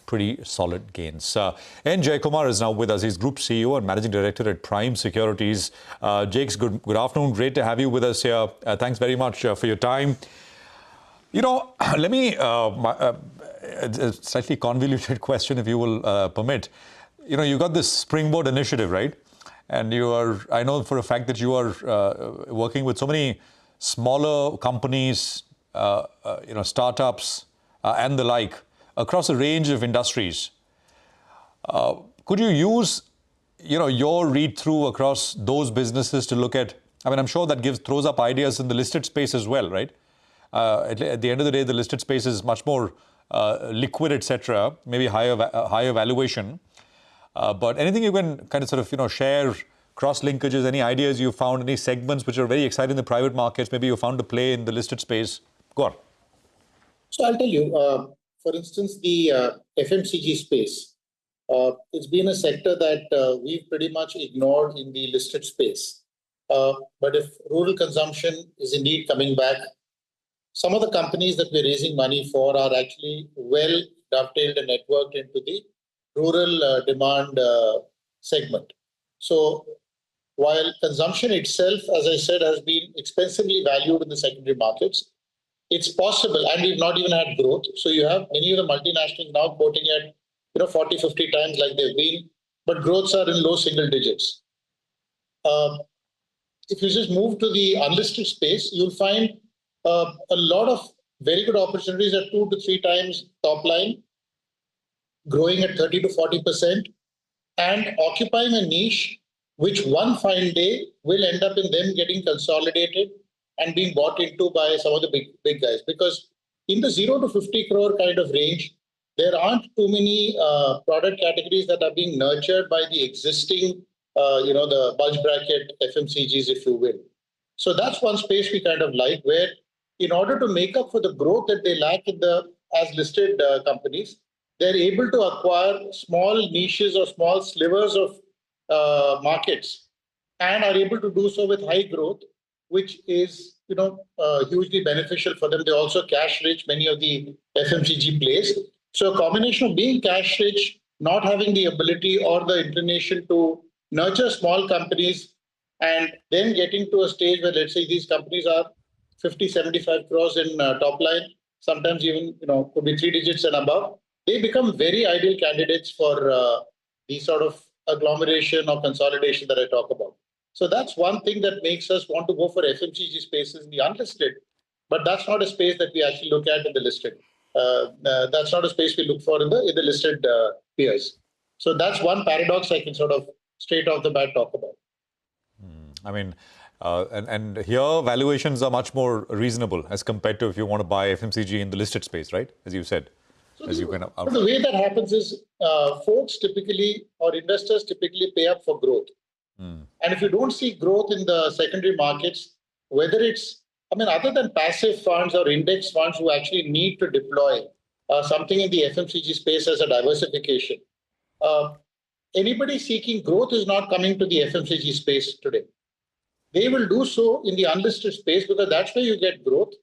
pretty solid gains. N Jayakumar is now with us. He's Group CEO and Managing Director at Prime Securities. Jakes, good afternoon. Great to have you with us here. Thanks very much for your time. You know, let me, a slightly convoluted question, if you will permit. You know, you got this Springboard initiative, right? And you are, I know for a fact that you are working with so many smaller companies, startups and the like across a range of industries. Could you use, your read-through across those businesses to look at, I mean, I'm sure that throws up ideas in the listed space as well, right? At the end of the day, the listed space is much more liquid, etc., maybe higher valuation. But anything you can kind of sort of, share, cross-linkages, any ideas you found, any segments which are very exciting in the private markets, maybe you found a play in the listed space? Go on. So I'll tell you, for instance, the FMCG space, it's been a sector that we've pretty much ignored in the listed space. But if rural consumption is indeed coming back, some of the companies that we're raising money for are actually well dovetailed and networked into the rural demand segment. So while consumption itself, as I said, has been expensively valued in the secondary markets, it's possible, and we've not even had growth. So you have many of the multinationals now quoting at 40, 50 times like they've been, but growths are in low single digits. If you just move to the unlisted space, you'll find a lot of very good opportunities at 2 to 3 times top line, growing at 30 to 40%, and occupying a niche which one fine day will end up in them getting consolidated and being bought into by some of the big guys. Because in the 0 to 50 crore kind of range, there aren't too many product categories that are being nurtured by the existing, the bulge bracket FMCGs, if you will. So that's one space we kind of like, where in order to make up for the growth that they lack in the as listed companies, they're able to acquire small niches or small slivers of markets and are able to do so with high growth, which is hugely beneficial for them. They're also cash rich, many of the FMCG plays. So a combination of being cash rich, not having the ability or the inclination to nurture small companies, and then getting to a stage where, let's say, these companies are 50, 75 crores in top line, sometimes even could be 3 digits and above. They become very ideal candidates for the sort of agglomeration or consolidation that I talk about. So that's one thing that makes us want to go for FMCG spaces in the unlisted, but that's not a space that we actually look at in the listed. That's not a space we look for in the listed peers. So that's one paradox I can sort of straight off the bat talk about. I mean, and here valuations are much more reasonable as compared to if you want to buy FMCG in the listed space, right? As you said. So the way that happens is folks typically, or investors typically pay up for growth. And if you don't see growth in the secondary markets, whether it's, other than passive funds or index funds who actually need to deploy something in the FMCG space as a diversification, anybody seeking growth is not coming to the FMCG space today. They will do so in the unlisted space because that's where you get growth.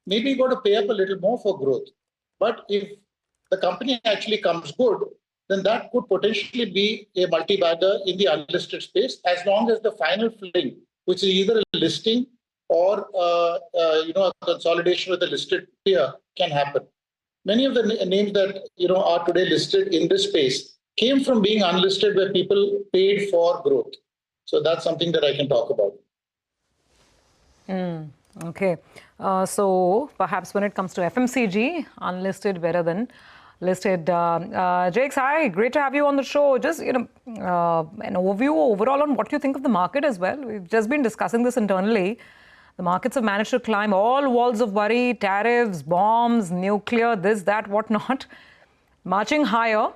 Maybe you got to pay up a little more for growth. But if the company actually comes good, then that could potentially be a multi-bagger in the unlisted space, as long as the final fling, which is either a listing or a consolidation with a listed peer, can happen. Many of the names that are today listed in this space came from being unlisted, where people paid for growth. So that's something that I can talk about. Okay. So perhaps when it comes to FMCG, unlisted better than listed. Jakes, hi, great to have you on the show. Just, an overview overall on what you think of the market as well. We've just been discussing this internally. The markets have managed to climb all walls of worry, tariffs, bombs, nuclear, this, that, whatnot, marching higher.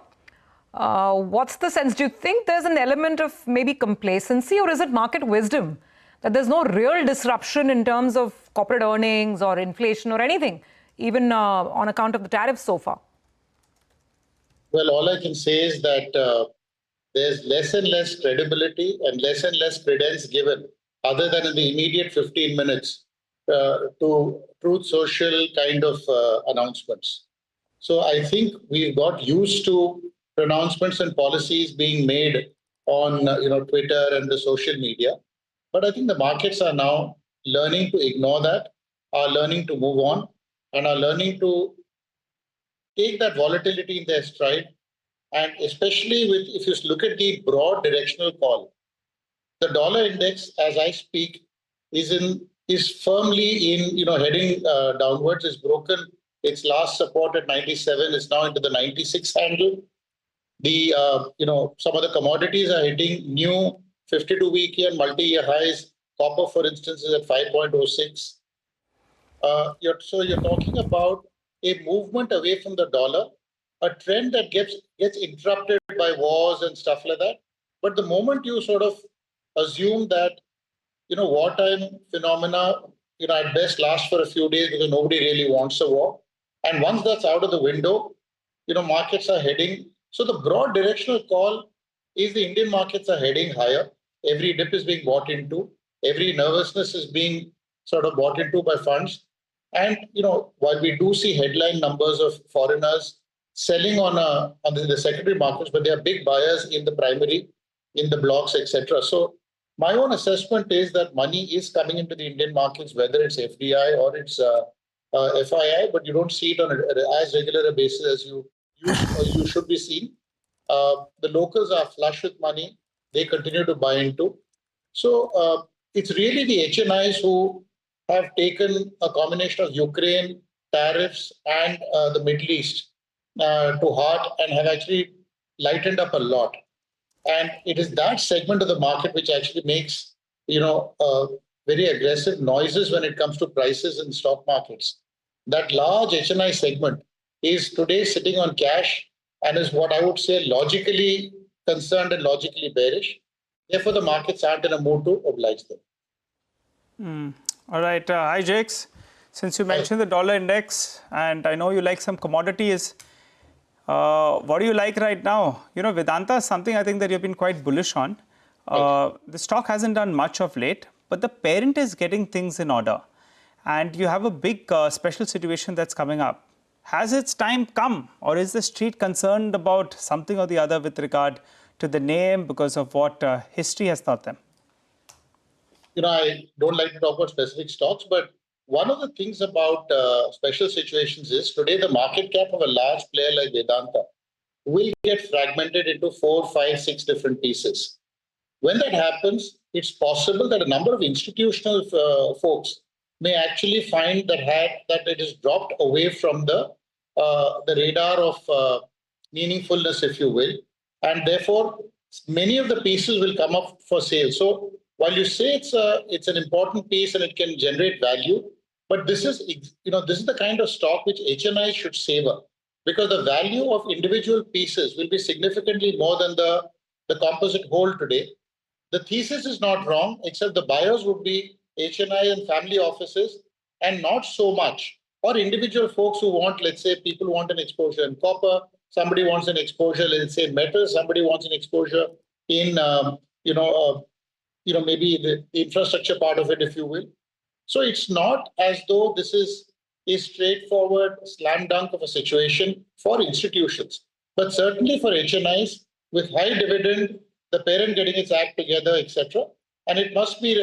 What's the sense? Do you think there's an element of maybe complacency, or is it market wisdom that there's no real disruption in terms of corporate earnings or inflation or anything, even on account of the tariffs so far? Well, all I can say is that there's less and less credibility and less credence given, other than in the immediate 15 minutes, to Truth Social kind of announcements. So I think we've got used to pronouncements and policies being made on Twitter and the social media. But I think the markets are now learning to ignore that, are learning to move on, and are learning to take that volatility in their stride. And especially if you look at the broad directional call, the dollar index, as I speak, is firmly in heading downwards. Is broken its last support at 97. Is now into the 96 handle. The some of the commodities are hitting new 52-week and multi-year highs. Copper, for instance, is at 5.06. So you're talking about a movement away from the dollar, a trend that gets interrupted by wars and stuff like that. But the moment you sort of assume that wartime phenomena at best last for a few days because nobody really wants a war, and once that's out of the window, markets are heading. So the broad directional call is the Indian markets are heading higher. Every dip is being bought into. Every nervousness is being sort of bought into by funds. And while we do see headline numbers of foreigners selling on the secondary markets, but they are big buyers in the primary, in the blocks, etc. So my own assessment is that money is coming into the Indian markets, whether it's FDI or it's FII, but you don't see it on as regular a basis as you should be seeing. The locals are flush with money. They continue to buy into. So it's really the HNIs who have taken a combination of Ukraine, tariffs, and the Middle East to heart and have actually lightened up a lot. And it is that segment of the market which actually makes, very aggressive noises when it comes to prices in stock markets. That large HNI segment is today sitting on cash and is what I would say logically concerned and logically bearish. Therefore, the markets aren't in a mood to oblige them. All right. Hi, Jakes. Since you mentioned the dollar index, and I know you like some commodities, what do you like right now? Vedanta is something I think that you've been quite bullish on. The stock hasn't done much of late, but the parent is getting things in order. And you have a big special situation that's coming up. Has its time come, or is the street concerned about something or the other with regard to the name because of what history has taught them? I don't like to talk about specific stocks, but one of the things about special situations is today the market cap of a large player like Vedanta will get fragmented into 4, 5, 6 different pieces. When that happens, it's possible that a number of institutional folks may actually find that it is dropped away from the radar of meaningfulness, if you will, and therefore many of the pieces will come up for sale. So while you say it's an important piece and it can generate value, but this is the kind of stock which HNI should savor, because the value of individual pieces will be significantly more than the composite whole today. The thesis is not wrong, except the buyers would be HNI and family offices, and not so much, or individual folks who want, let's say, people want an exposure in copper, somebody wants an exposure, let's say, in metal, somebody wants an exposure in, maybe the infrastructure part of it, if you will. So it's not as though this is a straightforward slam dunk of a situation for institutions, but certainly for HNIs with high dividend, the parent getting its act together, etc. And it must be,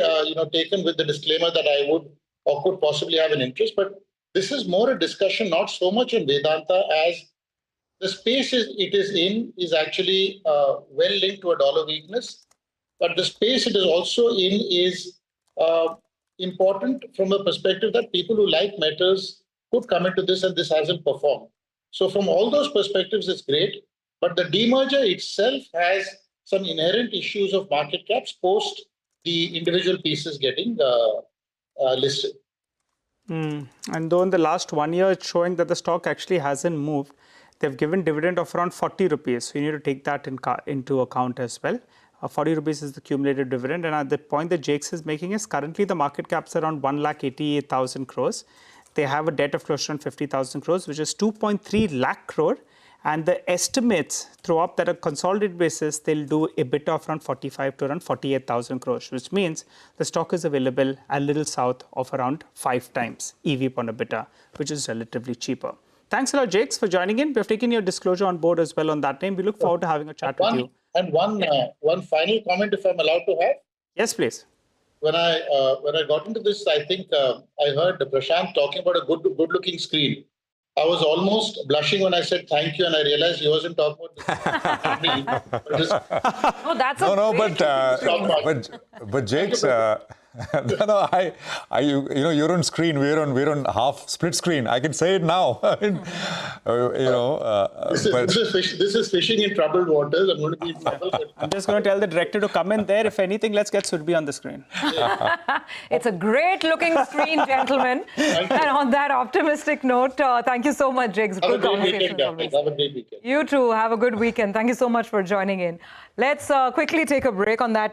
taken with the disclaimer that I would or could possibly have an interest. But this is more a discussion, not so much in Vedanta, as the space it is in is actually well linked to a dollar weakness. But the space it is also in is important from a perspective that people who like metals could come into this, and this hasn't performed. So from all those perspectives, it's great. But the demerger itself has some inherent issues of market caps post the individual pieces getting listed. And though in the last 1 year, it's showing that the stock actually hasn't moved, they've given dividend of around 40 rupees. So you need to take that into account as well. 40 rupees is the cumulative dividend. And at the point that Jakes is making is currently the market cap's around 1,88,000 crores. They have a debt of close to 50,000 crores, which is 2.3 lakh crore. And the estimates throw up that on a consolidated basis, they'll do a EBITDA of around 45 to around 48,000 crores, which means the stock is available a little south of around 5 times EV upon EBITDA, which is relatively cheaper. Thanks a lot, Jakes, for joining in. We've taken your disclosure on board as well on that name. We look forward to having a chat with you. And one final comment, if I'm allowed to have. Yes, please. When I got into this, I think I heard Prashant talking about a good-looking screen. I was almost blushing when I said thank you, and I realized he wasn't talking about me. Oh, that's but Jakes, you're on screen. We're on half split screen. I can say it now. This is fishing in troubled waters. I'm going to be in trouble. I'm just going to tell the director to come in there. If anything, let's get Surabhi on the screen. It's a great-looking screen, gentlemen. And on that optimistic note, thank you so much, Jakes. Have a great weekend. Have a great weekend. You too. Have a good weekend. Thank you so much for joining in. Let's quickly take a break on that.